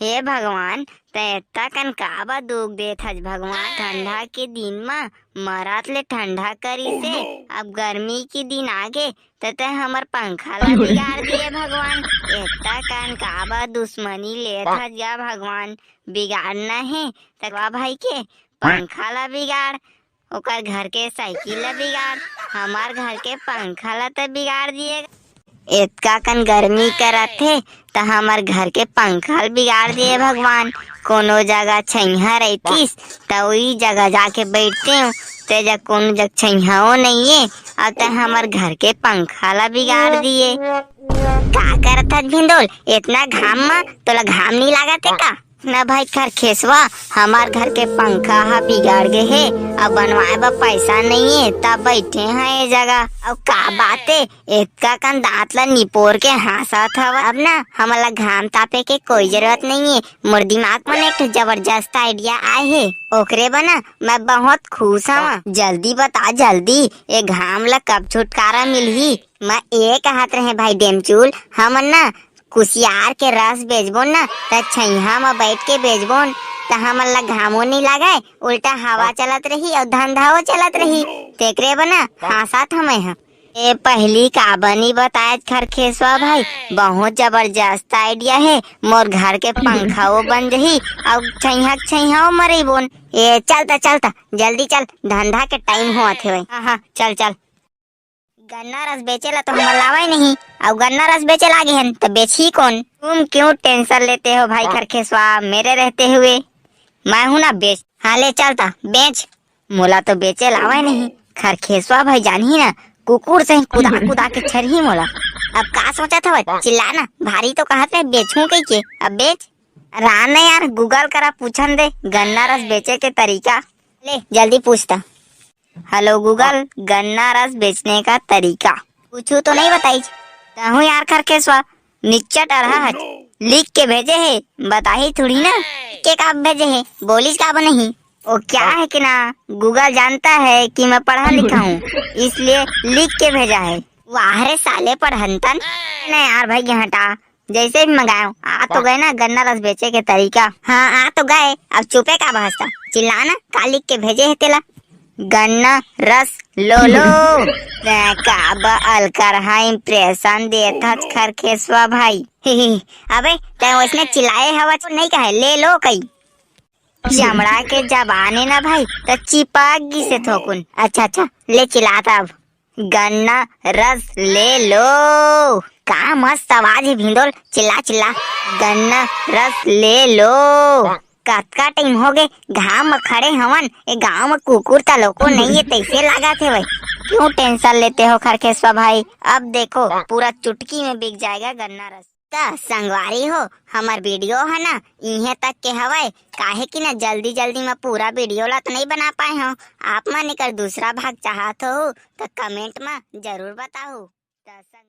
हे भगवान तैता कन काबा दुख देत हज भगवान। ठंडा के दिन में मरात ले ठंडा करी से अब गर्मी के दिन आगे तते हमर पंखा ला बिगाड़ दिए भगवान। एता कन काबा दुश्मनी लेत हज या भगवान। बिगाड़ना है तकवा भाई के पंखा ला बिगाड़, ओकर घर के साइकिल ला बिगाड़, हमार घर के पंखा ला तो बिगाड़ दिए। एतका कन गर्मी करत थे त हमर घर के पंखा बिगाड़ दिए भगवान। कोनो जगह छैहा रहतीस त वही जगह जाके बैठते हूँ, ते जग कोनो जग छैहाओ नहीं है और ते हमर घर के पंखा ला बिगाड़ दिए। का करत हस भिंडोल इतना घाम में? तोला घाम नहीं लागत है का? ना भाई खर खेसवा हमार घर के पंखा हा बिगाड़ गए है, अब बनवाए बा पैसा नहीं है तब बैठे हैं ये जगह। अब का बात है इतका कन दांत ला निपोर के हंसत हवा। अब ना हमला घाम तापे के कोई जरूरत नहीं है। मोर दिमाग में एक जबरदस्त आइडिया आए है, ओकरे बना मैं बहुत खुश हूँ। जल्दी बता जल्दी ये घाम ला कब छुटकारा मिलही। मैं एक हाथ रहे भाई डेमचूल, हमन ना कुसियार के रस बेचबो ना त छैहा में बैठ के बेचबो त हमन ला घामो नहीं लागे, उल्टा हवा चलत रही और धंधाओ चलत रही। तेकरे बना हंसत हमें है। ए पहली का बनी बताए खरखेसवा भाई, बहुत जबरदस्त आइडिया है। मोर घर के पंखाओ बन रही और छैहा मरी बोन। ए चलता जल्दी चल, धंधा के टाइम हुआ थे भाई। हाँ चल चल। गन्ना रस बेचेला तो हम लावा ही नहीं, अब गन्ना रस बेचे लागे हैं तो बेची कौन? तुम क्यों टेंशन लेते हो भाई खरखेसवा, मेरे रहते हुए मैं हूँ ना बेच। हाँ ले चलता बेच, मोला तो बेचे लावा ही नहीं। खरखेसवा भाई जानी ना कुकुर से कुदा के छरही मोला। अब का सोचा था चिल्लाना भारी तो कहते है बेचूं कई के, अब बेच। राना यार गूगल करा पूछन दे गन्ना रस बेचे के तरीका। ले जल्दी पूछता। हेलो गूगल, गन्ना रस बेचने का तरीका। पूछू तो नहीं बताई कहूँ यार खरखेसवा, निच्चट रहा है लिख के भेजे है, बताही थोड़ी ना के का भेजे है, बोलिस का नहीं। वो क्या है कि ना गूगल जानता है कि मैं पढ़ा लिखा हूँ इसलिए लिख के भेजा है। वाह रे साले पढ़ंतन। नहीं यार भाई हटा, जैसे भी मंगाओ आ तो गए ना गन्ना रस बेचे के तरीका। हाँ आ तो गए, अब चुपे का बहसता, चिल्लाना का लिख के भेजे है तेला। गन्ना रस लो काबा अलकरहा इम्प्रेशन देता खरखेसवा भाई। अबे ते उसने चिल्लाए हवा तो नहीं कहे ले लो कई चमड़ा के जबाने ना भाई तो चिपक गी से थोकुन। अच्छा ले चिल्लाता अब गन्ना रस ले लो। का मस्त आवाज है भिंडोल, चिल्ला गन्ना रस ले लो। कतका टाइम हो गए घाम में खड़े हवन, ये गांव में कुकुर ता लोको नहीं है तैसे लगा थे भाई। क्यों टेंशन लेते हो खरखेसवा भाई, अब देखो पूरा चुटकी में बिक जाएगा गन्ना रस। ता संगवारी हो हमार वीडियो है ना इन्हें तक के हवाए, काहे कि ना जल्दी में पूरा वीडियो ला तो नहीं बना पाए हो। आप मन कर दूसरा भाग चाहत हो तो कमेंट में जरूर बताओ।